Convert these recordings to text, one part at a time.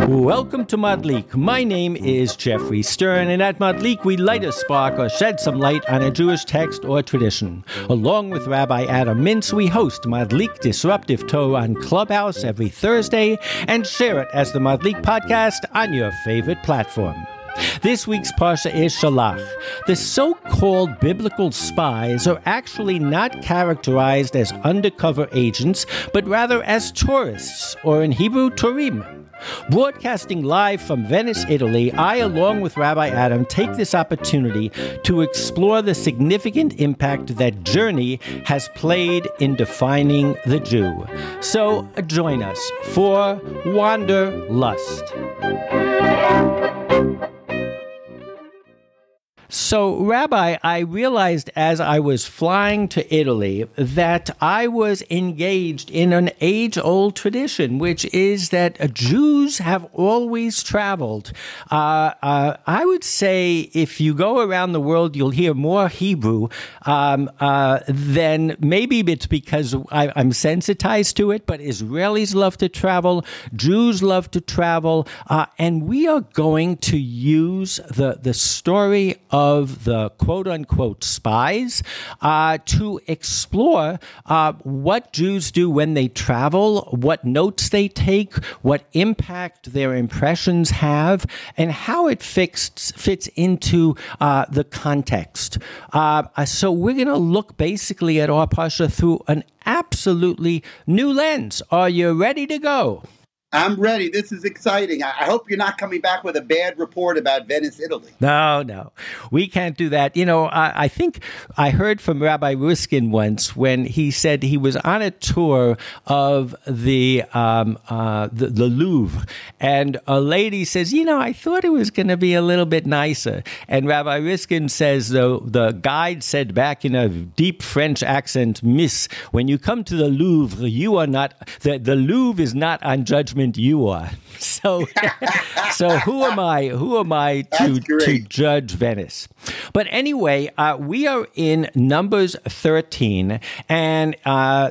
Welcome to Madlik. My name is Geoffrey Stern, and at Madlik we light a spark or shed some light on a Jewish text or tradition. Along with Rabbi Adam Mintz, we host Madlik Disruptive Torah on Clubhouse every Thursday and share it as the Madlik podcast on your favorite platform. This week's Parsha is Shalach. The so-called biblical spies are actually not characterized as undercover agents, but rather as tourists, or in Hebrew, Turim. Broadcasting live from Venice, Italy, I, along with Rabbi Adam, take this opportunity to explore the significant impact that journey has played in defining the Jew. So join us for Wanderlust. So, Rabbi, I realized as I was flying to Italy that I was engaged in an age-old tradition, which is that Jews have always traveled. I would say if you go around the world, you'll hear more Hebrew than maybe it's because I'm sensitized to it, but Israelis love to travel, Jews love to travel, and we are going to use the story of the quote-unquote spies to explore what Jews do when they travel, what notes they take, what impact their impressions have, and how it fits into the context. So we're going to look basically at our Parsha through an absolutely new lens. Are you ready to go? I'm ready. This is exciting. I hope you're not coming back with a bad report about Venice, Italy. No. We can't do that. You know, I think I heard from Rabbi Ruskin once when he said he was on a tour of the Louvre, and a lady says, I thought it was going to be a little bit nicer. And Rabbi Ruskin says, the guide said back in a deep French accent, Miss, when you come to the Louvre, you are not, the Louvre is not on judgment. You are. So who am I to judge Venice? But anyway, we are in Numbers 13, and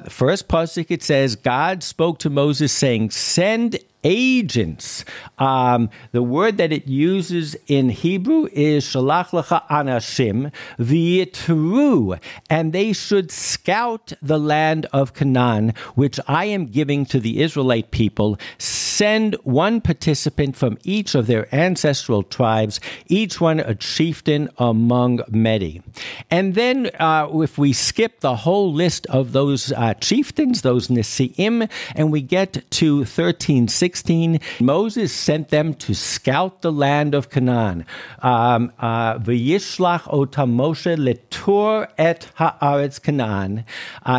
first pasuk it says, God spoke to Moses saying, send agents. The word that it uses in Hebrew is shalach lecha anashim v'yitru, and they should scout the land of Canaan, which I am giving to the Israelite people. Send one participant from each of their ancestral tribes, each one a chieftain among many. And then if we skip the whole list of those chieftains, those nesi'im, and we get to 13:16, Moses sent them to scout the land of Canaan. V'yishlach otam Moshe letur et haaretz Canaan.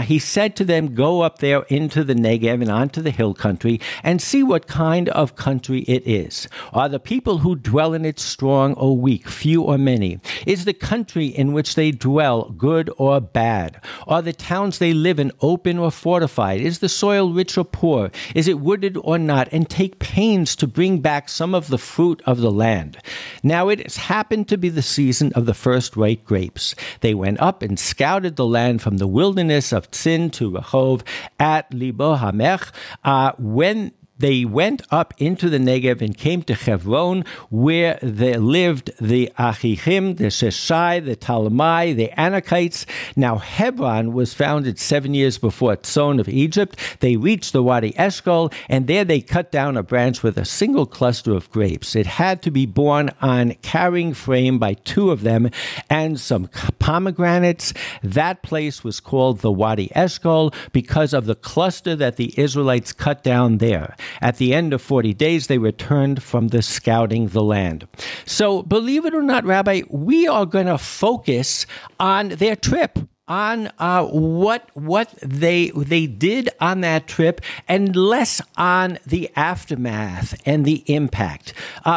He said to them, go up there into the Negev and onto the hill country and see what kind of country it is. Are the people who dwell in it strong or weak, few or many? Is the country in which they dwell good or bad? Are the towns they live in open or fortified? Is the soil rich or poor? Is it wooded or not? And take pains to bring back some of the fruit of the land. Now it has happened to be the season of the first-rate grapes. They went up and scouted the land from the wilderness of Tzin to Rehov at Libo Hamech. When they went up into the Negev and came to Hebron, where there lived the Achichim, the Sheshai, the Talmai, the Anakites. Now Hebron was founded 7 years before Tzon of Egypt. They reached the Wadi Eshkol, and there they cut down a branch with a single cluster of grapes. It had to be borne on carrying frame by two of them and some pomegranates. That place was called the Wadi Eshkol because of the cluster that the Israelites cut down there. At the end of 40 days, they returned from the scouting the land. So, believe it or not, Rabbi, we are going to focus on their trip, on what they did on that trip, and less on the aftermath and the impact,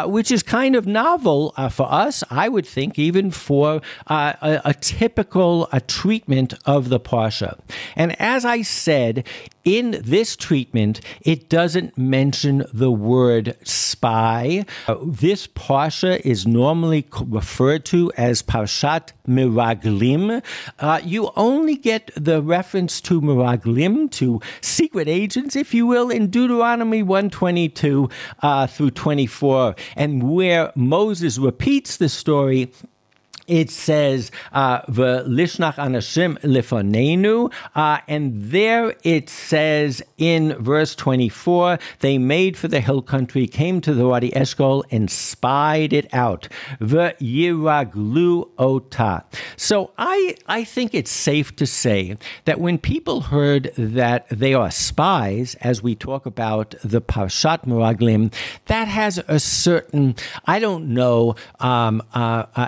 which is kind of novel for us, I would think, even for a typical treatment of the Parsha. And as I said, in this treatment, it doesn't mention the word spy. This Parsha is normally referred to as Parshat Miraglim. You only get the reference to Meraglim, to secret agents, if you will, in Deuteronomy 122 through 24. And where Moses repeats the story, it says, "V'lishnach anashim lefanenu," and there it says in verse 24, they made for the hill country, came to the Wadi Eshkol, and spied it out. V'yiraglu ota. So I think it's safe to say that when people heard that they are spies, as we talk about the Parshat Meraglim, that has a certain, I don't know,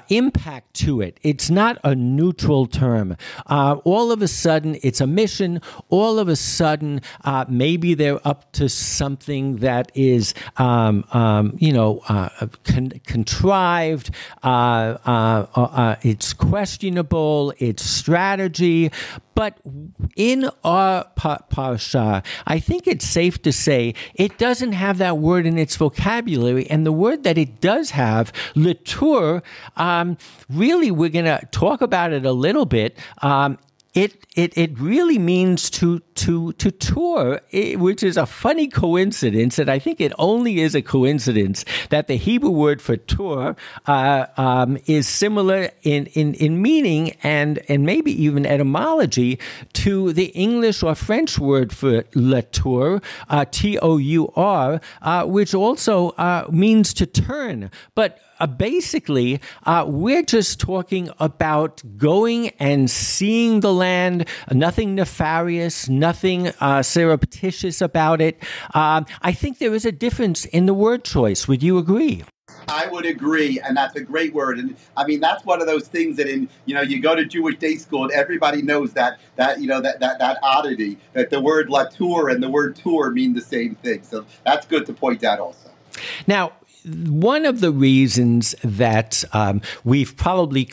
impact to it. It's not a neutral term. All of a sudden, it's a mission. All of a sudden, maybe they're up to something that is, contrived. It's questionable. It's strategy. But in our parsha, I think it's safe to say it doesn't have that word in its vocabulary. And the word that it does have, letur, really, we're going to talk about it a little bit. It really means to tour, which is a funny coincidence, and I think it only is a coincidence that the Hebrew word for tour is similar in meaning and maybe even etymology to the English or French word for la tour, T-O-U-R, which also means to turn. But basically, we're just talking about going and seeing the land, nothing nefarious, nothing surreptitious about it. I think there is a difference in the word choice. Would you agree? I would agree, and that's a great word. And I mean, that's one of those things that you go to Jewish day school and everybody knows that oddity, that the word latour and the word tour mean the same thing. So that's good to point out also. Now, one of the reasons that we've probably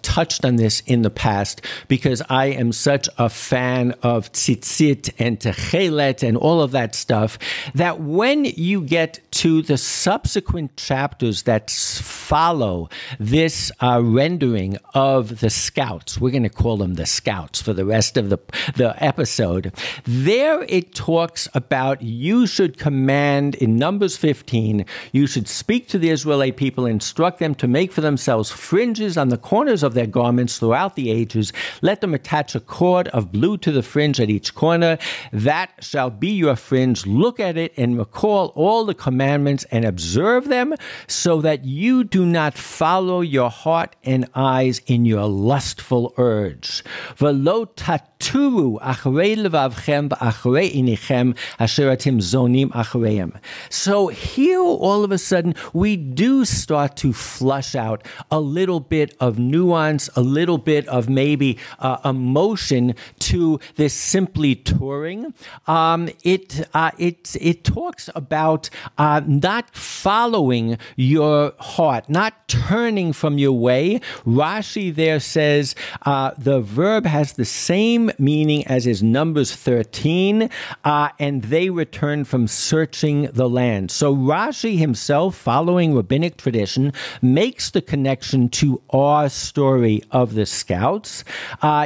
touched on this in the past, because I am such a fan of tzitzit and techelet and all of that stuff, that when you get to the subsequent chapters that follow this rendering of the scouts, we're going to call them the scouts for the rest of the episode, there it talks about you should command in Numbers 15, you should speak to the Israeli people, instruct them to make for themselves fringes on the corners of their garments throughout the ages. Let them attach a cord of blue to the fringe at each corner. That shall be your fringe. Look at it and recall all the commandments and observe them, so that you do not follow your heart and eyes in your lustful urge. V'lo taturu achrei levavchem v'achrei inichem asher atim zonim achreihem. So here, all of a sudden, we do start to flush out a little bit of nuance, a little bit of maybe emotion to this simply touring. It talks about not following your heart, not turning from your way. Rashi there says the verb has the same meaning as is Numbers 13, and they return from searching the land. So Rashi himself, following rabbinic tradition, makes the connection to our story of the scouts.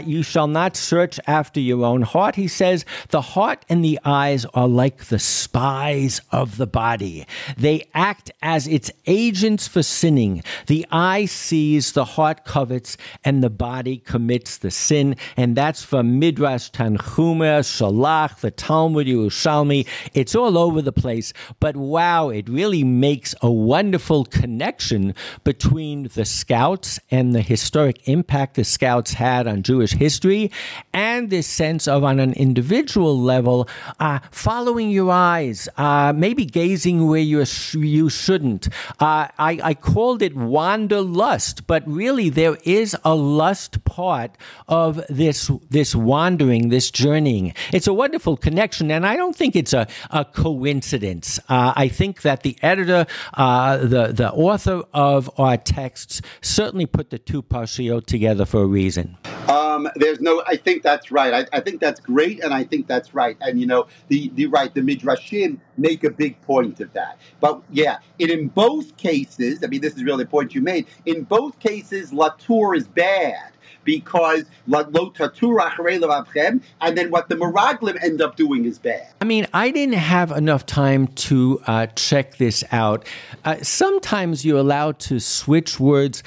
You shall not search after your own heart. He says the heart and the eyes are like the spies of the body. They act as its agents for sinning. The eye sees, the heart covets, and the body commits the sin. And that's from Midrash Tanchuma, Shalach, the Talmud Yerushalmi. It's all over the place. But wow, it really makes a wonderful connection between the scouts and the historic impact the scouts had on Jewish history, and this sense of, on an individual level, following your eyes, maybe gazing where you shouldn't. I called it wanderlust, but really there is a lust part of this wandering, this journeying. It's a wonderful connection, and I don't think it's a coincidence. I think that the editor, the author of our texts, certainly put the two parshiot together for a reason. There's no. I think that's right. I think that's great, and I think that's right. And the Midrashim make a big point of that. But yeah, in both cases, I mean, this is really the point you made. In both cases, Latour is bad. Because lo tatur acharei levavchem, and then what the Meraglim end up doing is bad. I mean, I didn't have enough time to check this out. Sometimes you're allowed to switch words.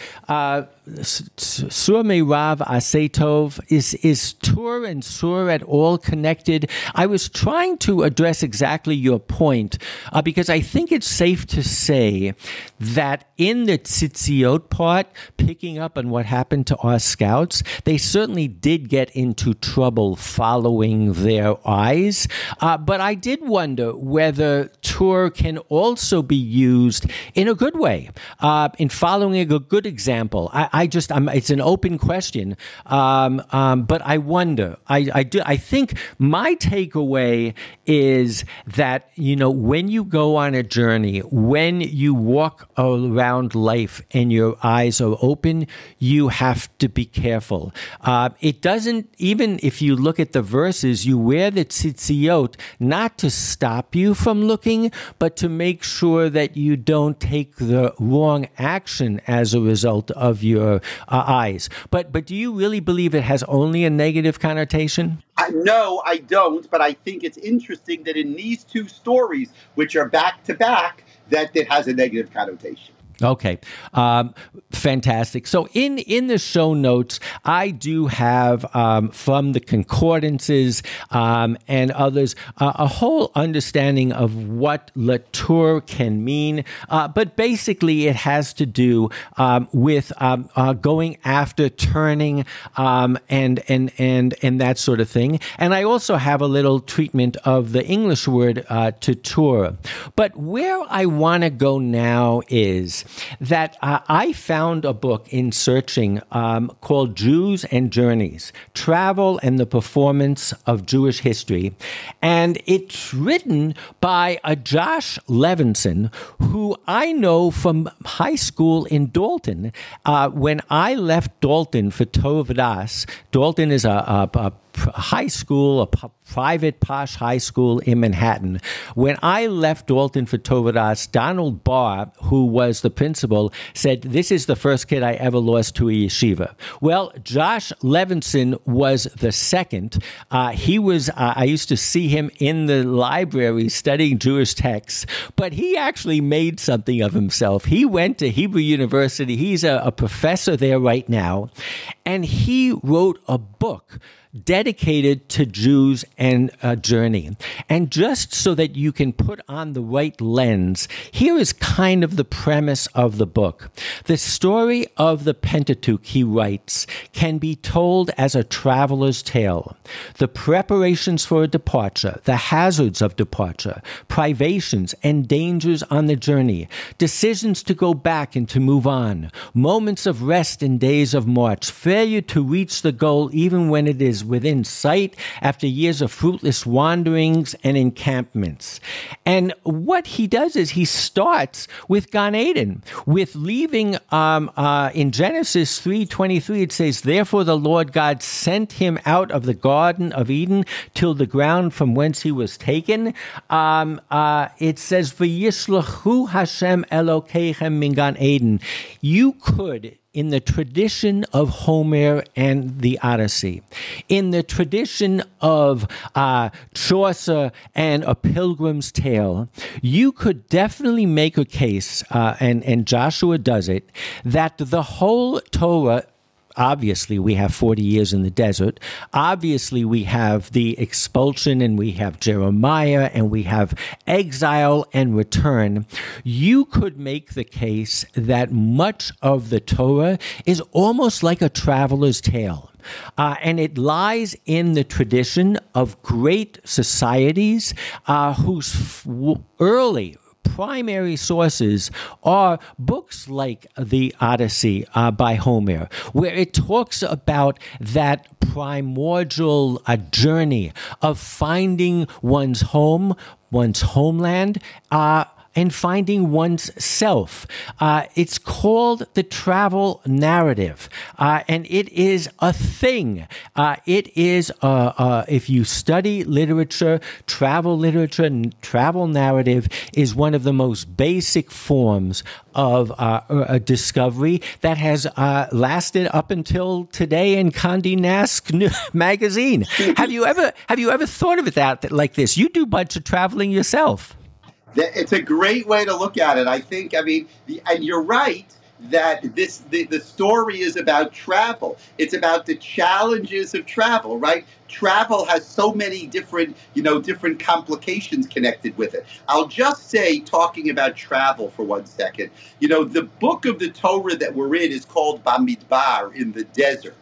Sur meirav aseh tov, is tur and sur at all connected? I was trying to address exactly your point because I think it's safe to say that in the tzitziot part, picking up on what happened to our scouts, they certainly did get into trouble following their eyes. But I did wonder whether tur can also be used in a good way, in following a good example. It's an open question, but I wonder. I think my takeaway is that, when you go on a journey, when you walk around life and your eyes are open, you have to be careful. It doesn't, even if you look at the verses, you wear the tzitziot not to stop you from looking, but to make sure that you don't take the wrong action as a result of your eyes. But do you really believe it has only a negative connotation? No, I don't. But I think it's interesting that in these two stories, which are back to back, that it has a negative connotation. Okay, fantastic. So in the show notes, I do have from the concordances and others a whole understanding of what latour can mean. But basically, it has to do with going after, turning, and that sort of thing. And I also have a little treatment of the English word to tour. But where I want to go now is that I found a book in searching called Jews and Journeys, Travel and the Performance of Jewish History. And it's written by a Josh Levinson, who I know from high school in Dalton. When I left Dalton for Tovadas, Dalton is a high school, a private posh high school in Manhattan. When I left Dalton for Tovadas, Donald Barr, who was the principal, said, "This is the first kid I ever lost to a yeshiva." Well, Josh Levinson was the second. He was, I used to see him in the library studying Jewish texts, but he actually made something of himself. He went to Hebrew University. He's a professor there right now, and he wrote a book dedicated to Jews and journey. And just so that you can put on the right lens, here is kind of the premise of the book. The story of the Pentateuch, he writes, can be told as a traveler's tale. The preparations for a departure, the hazards of departure, privations and dangers on the journey, decisions to go back and to move on, moments of rest and days of march, failure to reach the goal even when it is within sight after years of fruitless wanderings and encampments. And what he does is he starts with Gan Eden, with leaving in Genesis 3:23, it says, "Therefore the Lord God sent him out of the Garden of Eden till the ground from whence he was taken." It says, "V'yishlachu Hashem Elokeichem min Gan Eden." You could, in the tradition of Homer and the Odyssey, in the tradition of Chaucer and A Pilgrim's Tale, you could definitely make a case, and Joshua does it, that the whole Torah, obviously, we have 40 years in the desert. Obviously, we have the expulsion, and we have Jeremiah, and we have exile and return. You could make the case that much of the Torah is almost like a traveler's tale. And it lies in the tradition of great societies whose early primary sources are books like the Odyssey by Homer, where it talks about that primordial journey of finding one's home, one's homeland, and finding one's self. It's called the travel narrative, and it is a thing. It is, if you study literature, travel narrative is one of the most basic forms of a discovery that has lasted up until today in Condé Nast magazine. Have you ever thought of it that like this? You do a bunch of traveling yourself. It's a great way to look at it. I think. I mean, and you're right that the story is about travel. It's about the challenges of travel, right? Travel has so many different complications connected with it. I'll just say, talking about travel for 1 second, the book of the Torah that we're in is called Bamidbar, in the desert.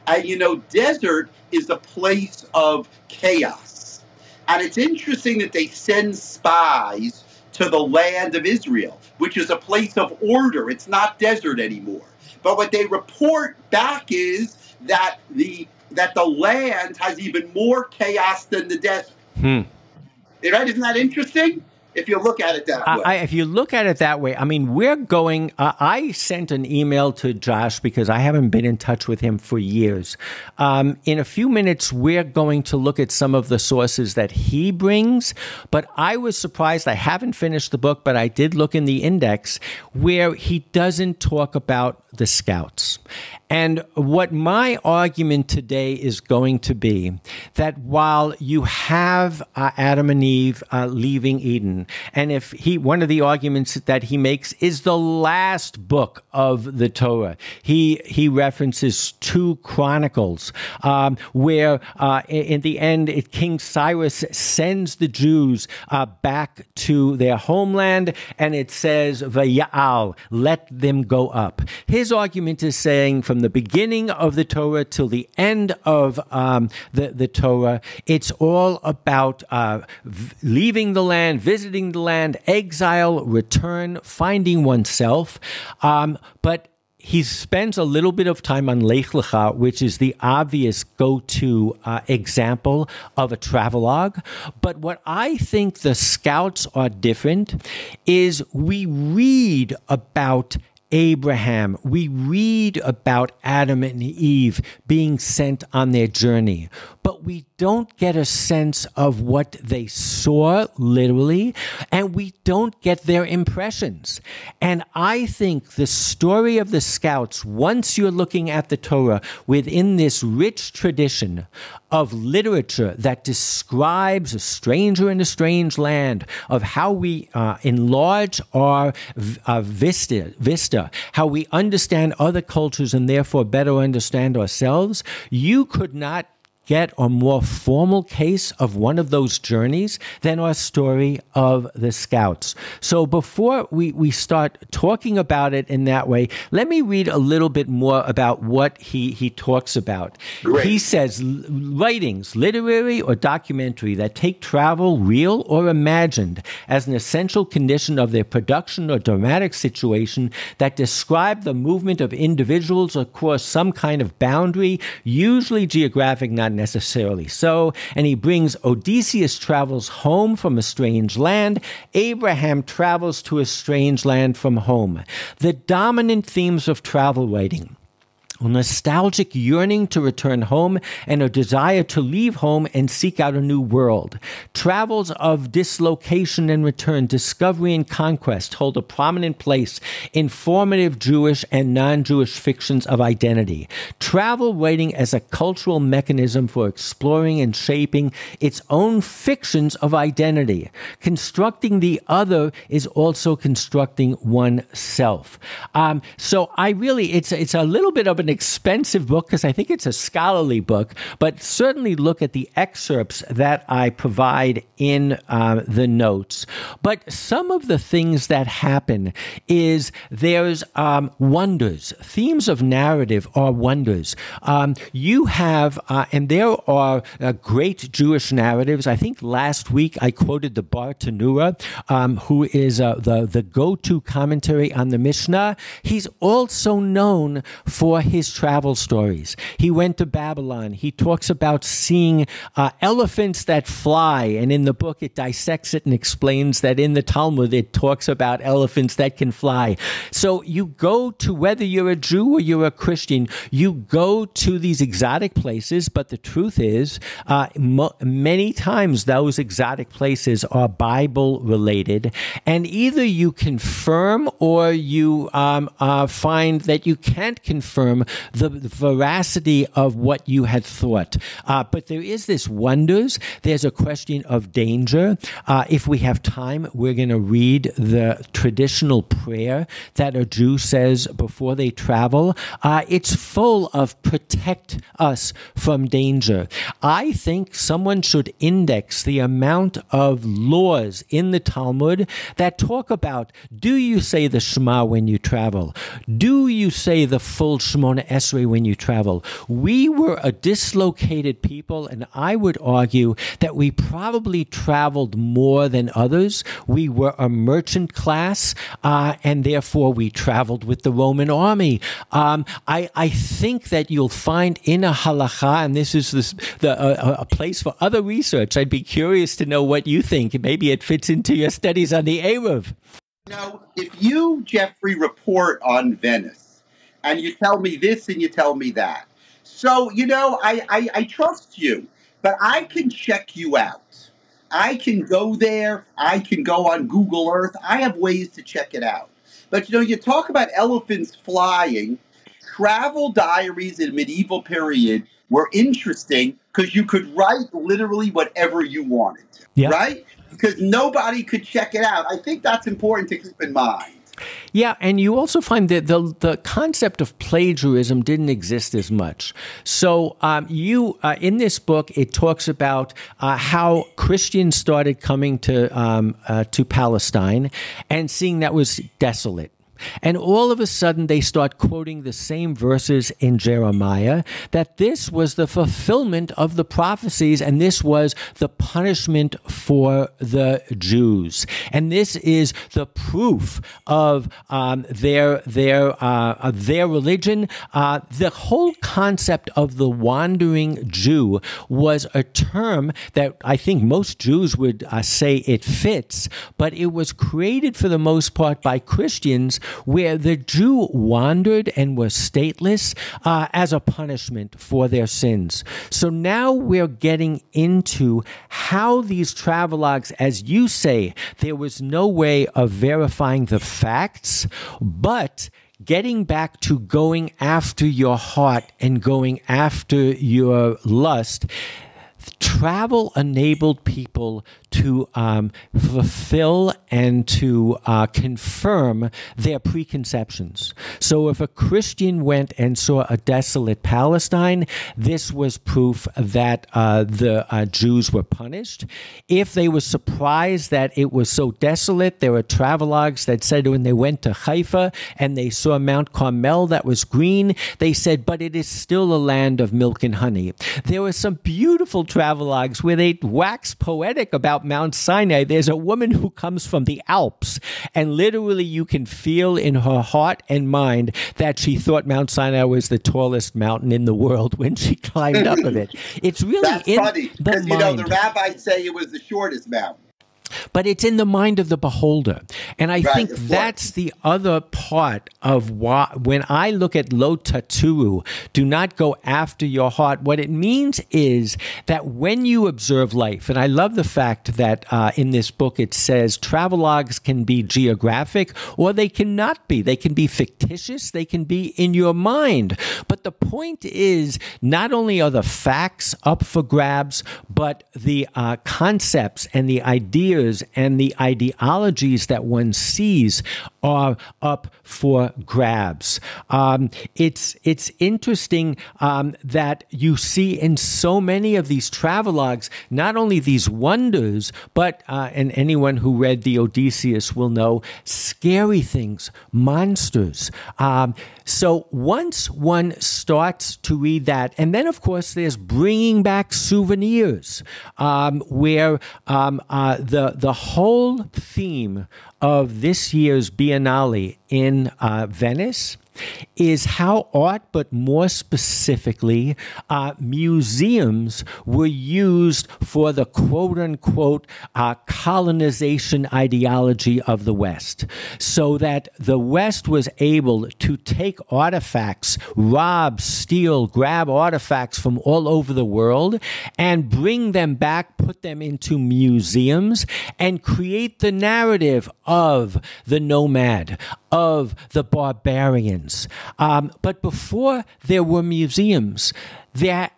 And, desert is a place of chaos. And it's interesting that they send spies to the land of Israel, which is a place of order. It's not desert anymore. But what they report back is that the land has even more chaos than the desert. Right? Isn't that interesting? If you look at it that way. If you look at it that way, I mean, we're going, I sent an email to Josh because I haven't been in touch with him for years. In a few minutes, we're going to look at some of the sources that he brings, but I was surprised. I haven't finished the book, but I did look in the index where he doesn't talk about the Scouts. And what my argument today is going to be that while you have Adam and Eve leaving Eden, and if one of the arguments that he makes is the last book of the Torah, he references 2 Chronicles, where in the end King Cyrus sends the Jews back to their homeland, and it says Vaya'al, let them go up. His argument is saying from the beginning of the Torah till the end of the Torah, it's all about leaving the land, visiting the land, exile, return, finding oneself. But he spends a little bit of time on Lech Lecha, which is the obvious go-to example of a travelogue. But what I think the Scouts are different is we read about Abraham, we read about Adam and Eve being sent on their journey, but we don't get a sense of what they saw literally, and we don't get their impressions. And I think the story of the Scouts, once you're looking at the Torah within this rich tradition of literature that describes a stranger in a strange land, of how we enlarge our vista, how we understand other cultures and therefore better understand ourselves, you could not get a more formal case of one of those journeys than our story of the Scouts. So before we start talking about it in that way, let me read a little bit more about what he talks about. Great. He says, writings, literary or documentary, that take travel, real or imagined, as an essential condition of their production or dramatic situation that describe the movement of individuals across some kind of boundary, usually geographic, not necessarily so. And he brings Odysseus travels home from a strange land. Abraham travels to a strange land from home. The dominant themes of travel writing: a nostalgic yearning to return home and a desire to leave home and seek out a new world. Travels of dislocation and return, discovery and conquest hold a prominent place in formative Jewish and non-Jewish fictions of identity. Travel writing as a cultural mechanism for exploring and shaping its own fictions of identity. Constructing the other is also constructing oneself. So I really, it's a little bit of an expensive book because I think it's a scholarly book, but certainly look at the excerpts that I provide in the notes. But some of the things that happen is there's wonders. Themes of narrative are wonders. You have, and there are great Jewish narratives. I think last week I quoted the Bar Tanura, who is the go-to commentary on the Mishnah. He's also known for his his travel stories. He went to Babylon. He talks about seeing elephants that fly, and in the book it dissects it and explains that in the Talmud it talks about elephants that can fly. So you go to, whether you're a Jew or you're a Christian, you go to these exotic places, but the truth is many times those exotic places are Bible related, and either you confirm or you find that you can't confirm the veracity of what you had thought. But there is this wonders. There's a question of danger. If we have time, we're going to read the traditional prayer that a Jew says before they travel. It's full of protect us from danger. I think someone should index the amount of laws in the Talmud that talk about, do you say the Shema when you travel? Do you say the full Shemona Esrei when you travel? We were a dislocated people, and I would argue that we probably traveled more than others. We were a merchant class, and therefore we traveled with the Roman army. I think that you'll find in a halakha, and this is a place for other research. I'd be curious to know what you think. Maybe it fits into your studies on the Eruv. If you, Geoffrey, report on Venice, and you tell me this and you tell me that, so, I trust you, but I can check you out. I can go there. I can go on Google Earth. I have ways to check it out. But, you talk about elephants flying. Travel diaries in the medieval period were interesting because you could write literally whatever you wanted, right? Because nobody could check it out. I think that's important to keep in mind. Yeah, and you also find that the concept of plagiarism didn't exist as much. So in this book, it talks about how Christians started coming to Palestine and seeing that was desolate. And all of a sudden, they start quoting the same verses in Jeremiah, that this was the fulfillment of the prophecies, and this was the punishment for the Jews. And this is the proof of their religion. The whole concept of the wandering Jew was a term that I think most Jews would say it fits, but it was created for the most part by Christians, where the Jew wandered and was stateless as a punishment for their sins. So now we're getting into how these travelogues, as you say, there was no way of verifying the facts, but getting back to going after your heart and going after your lust. Travel enabled people to fulfill and to confirm their preconceptions. So if a Christian went and saw a desolate Palestine, this was proof that the Jews were punished. If they were surprised that it was so desolate, there were travelogues that said when they went to Haifa and they saw Mount Carmel that was green, they said, but it is still a land of milk and honey. There were some beautiful travelogues where they wax poetic about Mount Sinai. There's a woman who comes from the Alps, and literally you can feel in her heart and mind that she thought Mount Sinai was the tallest mountain in the world when she climbed up of it. It's really That's in funny, the because mind. the rabbis say it was the shortest mountain. But it's in the mind of the beholder. And I think that's the other part of why, when I look at lo taturu, do not go after your heart, what it means is that when you observe life, and I love the fact that in this book it says travelogues can be geographic or they cannot be. They can be fictitious, they can be in your mind. But the point is, not only are the facts up for grabs, but the concepts and the ideas and the ideologies that one sees are up for grabs. It's interesting that you see in so many of these travelogues not only these wonders, but and anyone who read the Odysseus will know scary things, monsters. So once one starts to read that, and then of course there's bringing back souvenirs, where the whole theme of this year's Biennale in Venice is how art, but more specifically, museums were used for the quote-unquote colonization ideology of the West, so that the West was able to take artifacts, rob, steal, grab artifacts from all over the world and bring them back, put them into museums, and create the narrative of the nomad, of the barbarians. But before there were museums,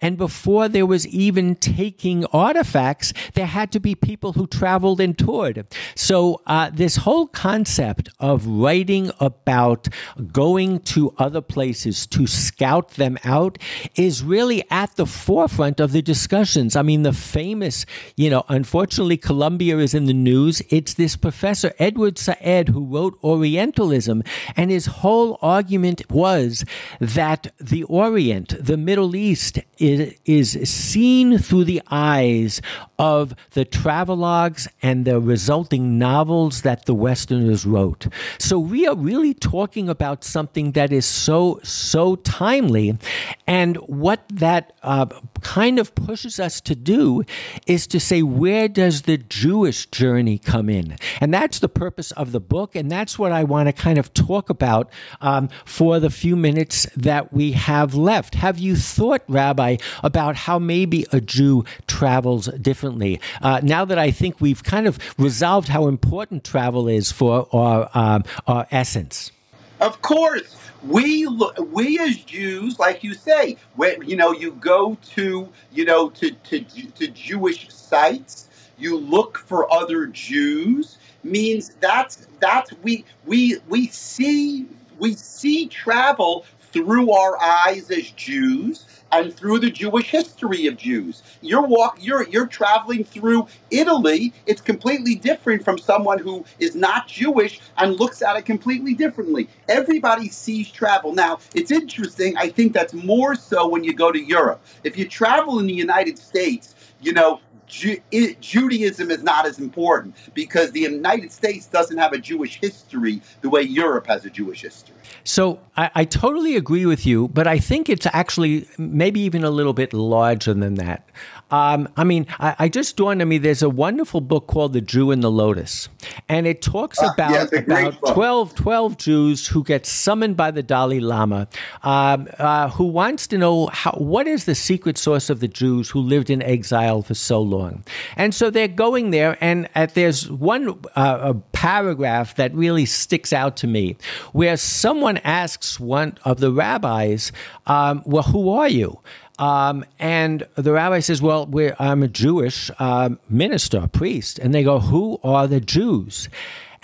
and before there was even taking artifacts, there had to be people who traveled and toured. So this whole concept of writing about going to other places to scout them out is really at the forefront of the discussions. I mean, the famous, unfortunately, Columbia is in the news. It's this Professor Edward Said who wrote Orientalism, and his whole argument was that the Orient, the Middle East, is seen through the eyes of the travelogues and the resulting novels that the Westerners wrote. So we are really talking about something that is so timely. And what that kind of pushes us to do is to say, where does the Jewish journey come in? And that's the purpose of the book, and that's what I want to kind of talk about for the few minutes that we have left. Have you thought, Rabbi, about how maybe a Jew travels differently? Now that I think we've kind of resolved how important travel is for our essence. Of course, we as Jews, like you say, when you go to to Jewish sites, you look for other Jews. Means that's we see travel through our eyes as Jews and through the Jewish history of Jews. You're traveling through Italy. It's completely different from someone who is not Jewish and looks at it completely differently. Everybody sees travel. Now, it's interesting. I think that's more so when you go to Europe. If you travel in the United States, Judaism is not as important because the United States doesn't have a Jewish history the way Europe has a Jewish history. So I totally agree with you, but I think it's actually maybe even a little bit larger than that. I just dawned on me, there's a wonderful book called The Jew and the Lotus, and it talks about 12 Jews who get summoned by the Dalai Lama, who wants to know what is the secret source of the Jews who lived in exile for so long. And so they're going there, and there's one paragraph that really sticks out to me, where someone asks one of the rabbis, well, who are you? And the rabbi says, well, I'm a Jewish minister, priest. And they go, who are the Jews?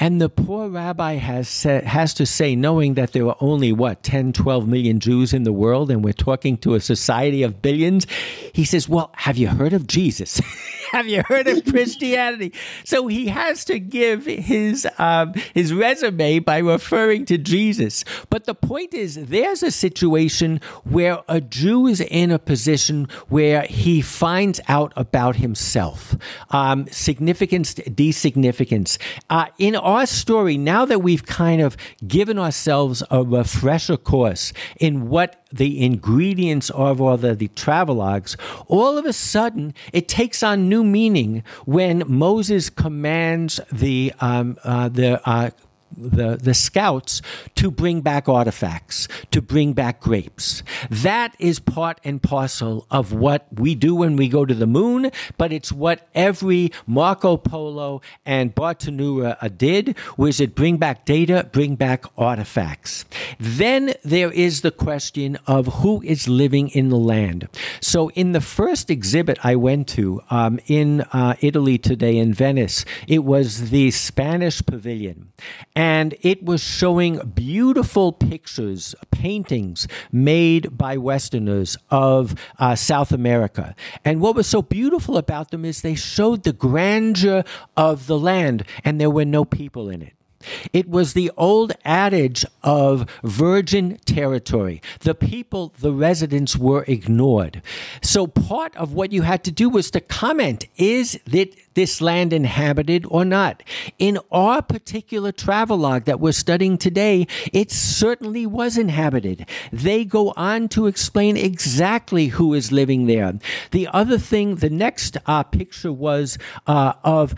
And the poor rabbi has to say, knowing that there are only, 10, 12 million Jews in the world, and we're talking to a society of billions, he says, well, have you heard of Jesus? Have you heard of Christianity? So he has to give his resume by referring to Jesus. But the point is, there's a situation where a Jew is in a position where he finds out about himself. Significance, designificance. In our story, now that we've kind of given ourselves a refresher course in what the ingredients of all the travelogues, all of a sudden it takes on new meaning when Moses commands the scouts to bring back artifacts, to bring back grapes. That is part and parcel of what we do when we go to the moon, but it's what every Marco Polo and Bartanura did, was it bring back data, bring back artifacts. Then there is the question of who is living in the land. So in the first exhibit I went to in Italy today, in Venice, it was the Spanish Pavilion. And it was showing beautiful pictures, paintings made by Westerners of South America. And what was so beautiful about them is they showed the grandeur of the land, and there were no people in it. It was the old adage of virgin territory. The people, the residents, were ignored. So part of what you had to do was to comment, is that this land inhabited or not? In our particular travelogue that we're studying today, it certainly was inhabited. They go on to explain exactly who is living there. The other thing, the next picture was of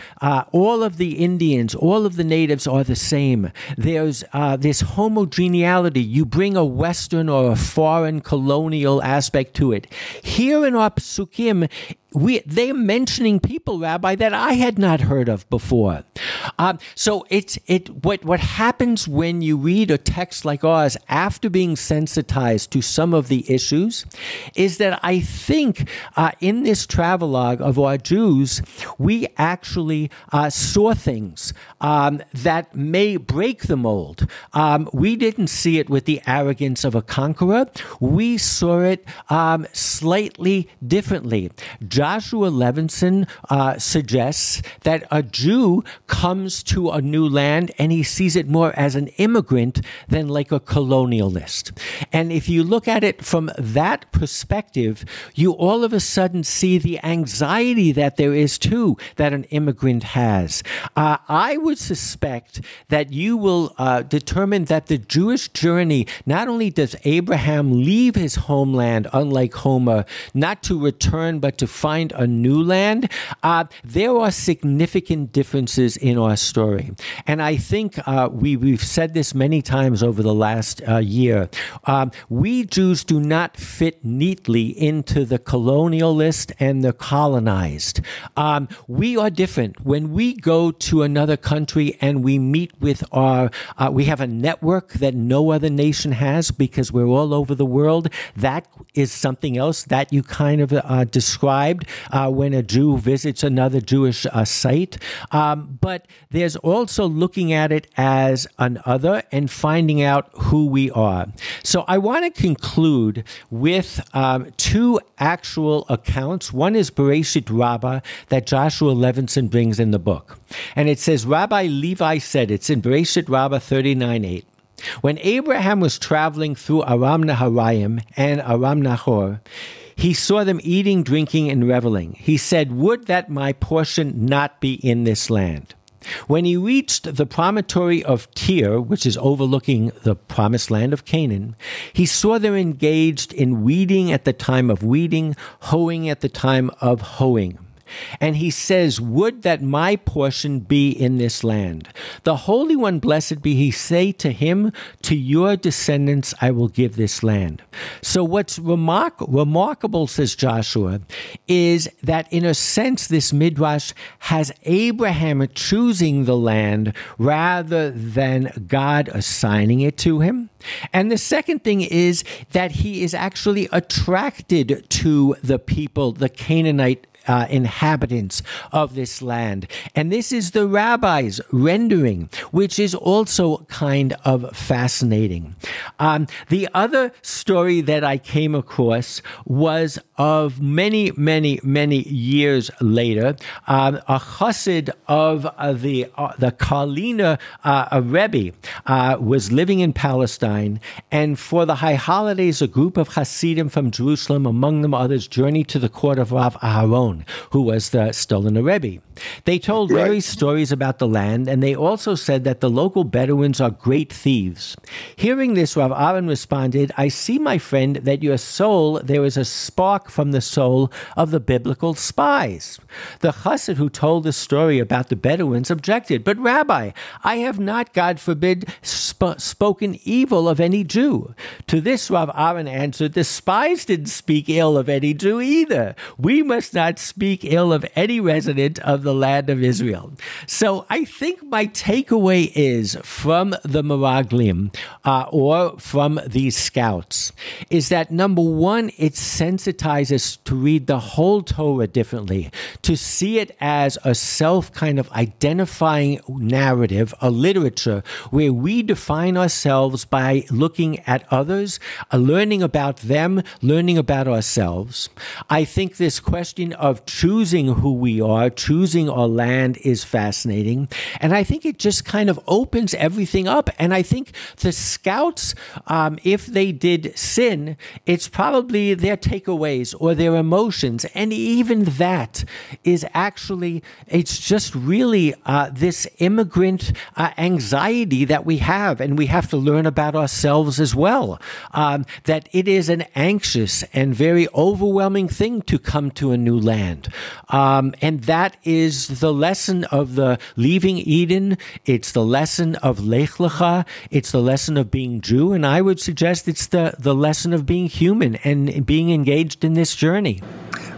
all of the Indians, all of the natives are the same. There's this homogeneity. You bring a Western or a foreign colonial aspect to it. Here in our Psukim, they're mentioning people, Rabbi, that I had not heard of before. So what happens when you read a text like ours after being sensitized to some of the issues is that I think in this travelogue of our Jews, we actually saw things that may break the mold. We didn't see it with the arrogance of a conqueror. We saw it slightly differently. Joshua Levinson suggests that a Jew comes to a new land and he sees it more as an immigrant than like a colonialist. And if you look at it from that perspective, you all of a sudden see the anxiety that there is too that an immigrant has. I would suspect that you will determine that the Jewish journey, not only does Abraham leave his homeland, unlike Homer, not to return but to find a new land, there are significant differences in our story. And I think we've said this many times over the last year. We Jews do not fit neatly into the colonialist and the colonized. We are different. When we go to another country and we meet with we have a network that no other nation has because we're all over the world. That is something else that you kind of described when a Jew visits another Jewish site. But there's also looking at it as an other and finding out who we are. So I want to conclude with two actual accounts. One is Bereshit Rabbah that Joshua Levinson brings in the book. And it says, Rabbi Levi said, it's in Bereshit Rabbah 39:8. When Abraham was traveling through Aram Naharaim and Aram Nahor, he saw them eating, drinking, and reveling. He said, would that my portion not be in this land. When he reached the promontory of Tyre, which is overlooking the promised land of Canaan, he saw them engaged in weeding at the time of weeding, hoeing at the time of hoeing. And he says, would that my portion be in this land. The Holy One, blessed be he, say to him, to your descendants I will give this land. So what's remarkable, says Joshua, is that in a sense this Midrash has Abraham choosing the land rather than God assigning it to him. And the second thing is that he is actually attracted to the people, the Canaanite inhabitants of this land. And this is the rabbi's rendering, which is also kind of fascinating. The other story that I came across was of many, many, many years later. A chassid of the Karliner Rebbe was living in Palestine, and for the high holidays, a group of Hasidim from Jerusalem, among them others, journeyed to the court of Rav Aharon, who was the Stoliner Rebbe. They told various stories about the land, and they also said that the local Bedouins are great thieves. Hearing this, Rav Aaron responded, I see, my friend, that your soul, there is a spark from the soul of the Biblical Spies. The chassid who told the story about the Bedouins objected, but Rabbi, I have not, God forbid, spoken evil of any Jew. To this, Rav Aaron answered, the spies didn't speak ill of any Jew either. We must not speak ill of any resident of the land of Israel. So I think my takeaway is from the Meraglim, or from these scouts, is that number one, it sensitizes to read the whole Torah differently, to see it as a self kind of identifying narrative, a literature where we define ourselves by looking at others, learning about them, learning about ourselves. I think this question of of choosing who we are, choosing our land is fascinating. And I think it just kind of opens everything up. And I think the scouts, if they did sin, it's probably their takeaways or their emotions. And even that is actually, it's just really this immigrant anxiety that we have. And we have to learn about ourselves as well. That it is an anxious and very overwhelming thing to come to a new land. And that is the lesson of the leaving Eden. It's the lesson of Lech Lecha. It's the lesson of being Jew. And I would suggest it's the lesson of being human and being engaged in this journey.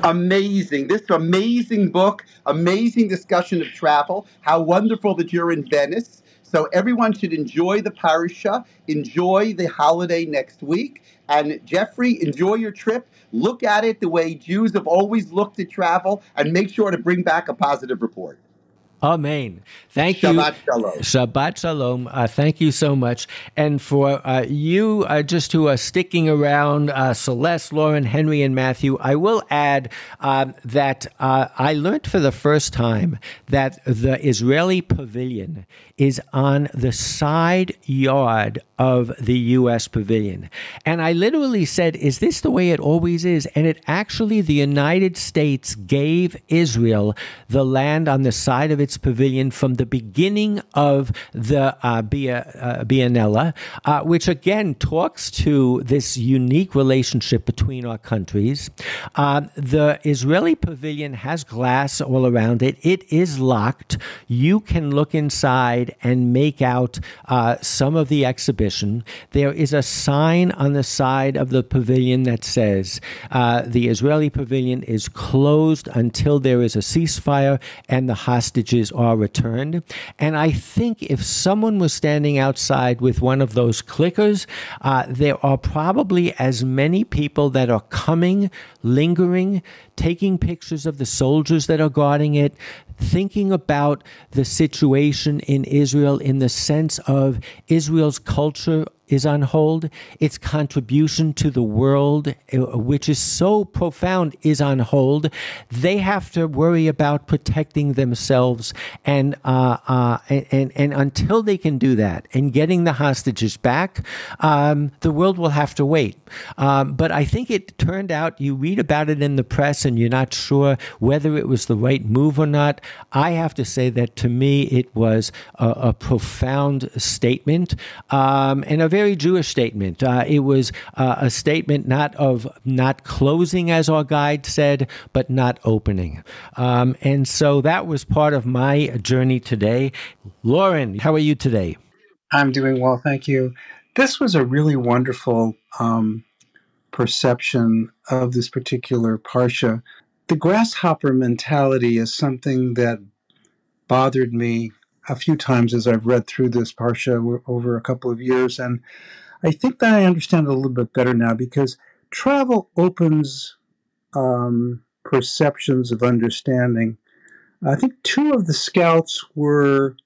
Amazing. This amazing book, amazing discussion of travel. How wonderful that you're in Venice. So everyone should enjoy the parasha, enjoy the holiday next week. And Geoffrey, enjoy your trip. Look at it the way Jews have always looked at travel, and make sure to bring back a positive report. Amen. Thank you. Shabbat shalom. Shabbat shalom. Thank you so much. And for you just who are sticking around, Celeste, Lauren, Henry, and Matthew, I will add that I learned for the first time that the Israeli pavilion is on the side yard of the U.S. pavilion. And I literally said, is this the way it always is? And it actually, the United States gave Israel the land on the side of its pavilion from the beginning of the Biennale, which again talks to this unique relationship between our countries. The Israeli pavilion has glass all around it. It is locked. You can look inside and make out some of the exhibition. There is a sign on the side of the pavilion that says the Israeli pavilion is closed until there is a ceasefire and the hostages are returned. And I think if someone was standing outside with one of those clickers, there are probably as many people that are coming, lingering, taking pictures of the soldiers that are guarding it, thinking about the situation in Israel in the sense of Israel's culture is on hold. Its contribution to the world, which is so profound, is on hold. They have to worry about protecting themselves, and until they can do that and getting the hostages back, the world will have to wait. But I think it turned out, you read about it in the press and you're not sure whether it was the right move or not. I have to say that to me it was a profound statement, and a very Jewish statement. It was a statement not of not closing, as our guide said, but not opening. And so that was part of my journey today. Lauren, how are you today? I'm doing well, thank you. This was a really wonderful perception of this particular parsha. The grasshopper mentality is something that bothered me a few times as I've read through this parsha over a couple of years, and I think that I understand it a little bit better now, because travel opens perceptions of understanding. I think 2 of the scouts were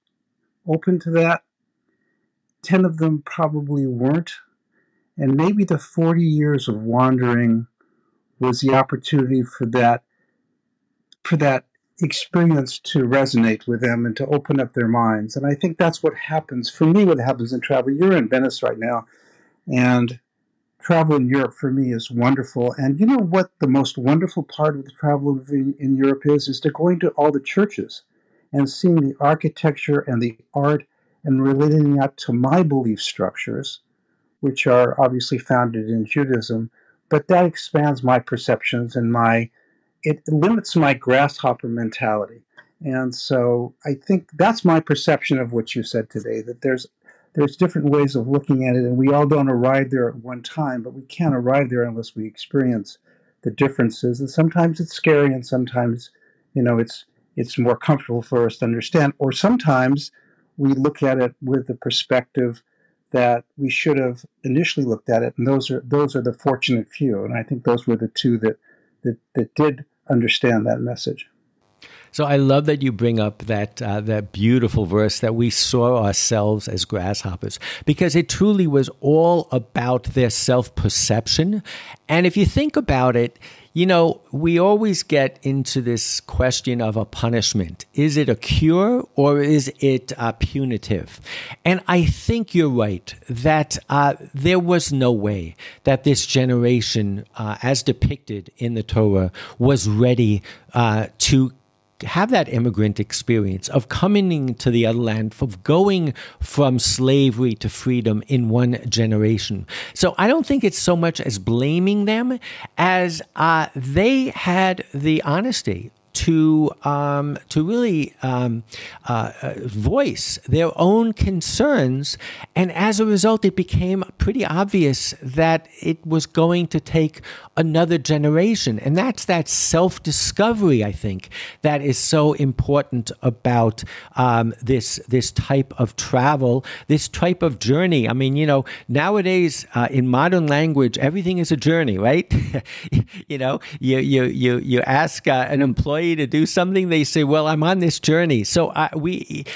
open to that. 10 of them probably weren't. And maybe the 40 years of wandering was the opportunity for that experience to resonate with them and to open up their minds. And I think that's what happens. For me, what happens in travel, you're in Venice right now, and travel in Europe for me is wonderful. And you know what the most wonderful part of the travel in Europe is to going to all the churches and seeing the architecture and the art and relating that to my belief structures, which are obviously founded in Judaism. But that expands my perceptions and it limits my grasshopper mentality. And so I think that's my perception of what you said today, that there's different ways of looking at it, and we all don't arrive there at one time, but we can't arrive there unless we experience the differences. And sometimes it's scary, and sometimes, it's more comfortable for us to understand. Or sometimes we look at it with the perspective that we should have initially looked at it, and those are the fortunate few. And I think those were the 2 that did understand that message. So I love that you bring up that beautiful verse that we saw ourselves as grasshoppers, because it truly was all about their self-perception. And if you think about it, We always get into this question of a punishment. Is it a cure or is it punitive? And I think you're right that there was no way that this generation, as depicted in the Torah, was ready to have that immigrant experience of coming to the other land, of going from slavery to freedom in one generation. So I don't think it's so much as blaming them as they had the honesty to really voice their own concerns. And as a result, it became pretty obvious that it was going to take another generation. And that's that self-discovery, I think, that is so important about this type of travel, this type of journey. I mean, nowadays in modern language, everything is a journey, right? You ask an employee to do something, they say, well, I'm on this journey. So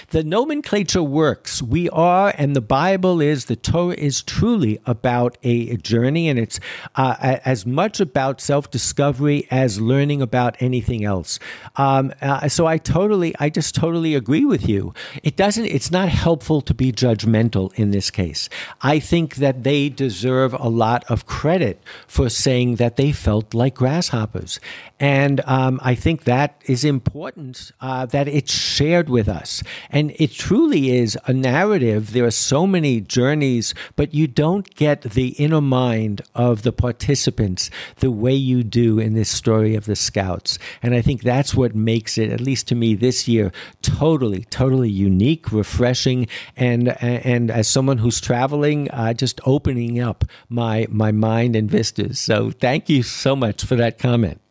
the nomenclature works. We are, and the Bible is, the Torah is truly about a journey, and it's as much about self-discovery as learning about anything else. So I just totally agree with you. It's not helpful to be judgmental in this case. I think that they deserve a lot of credit for saying that they felt like grasshoppers. And I think that is important, that it's shared with us. And it truly is a narrative. There are so many journeys, but you don't get the inner mind of the participants the way you do in this story of the Scouts. And I think that's what makes it, at least to me this year, totally, totally unique, refreshing, and as someone who's traveling, just opening up my mind and vistas. So thank you so much for that comment.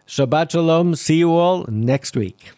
Shabbat Shalom. See you all next week.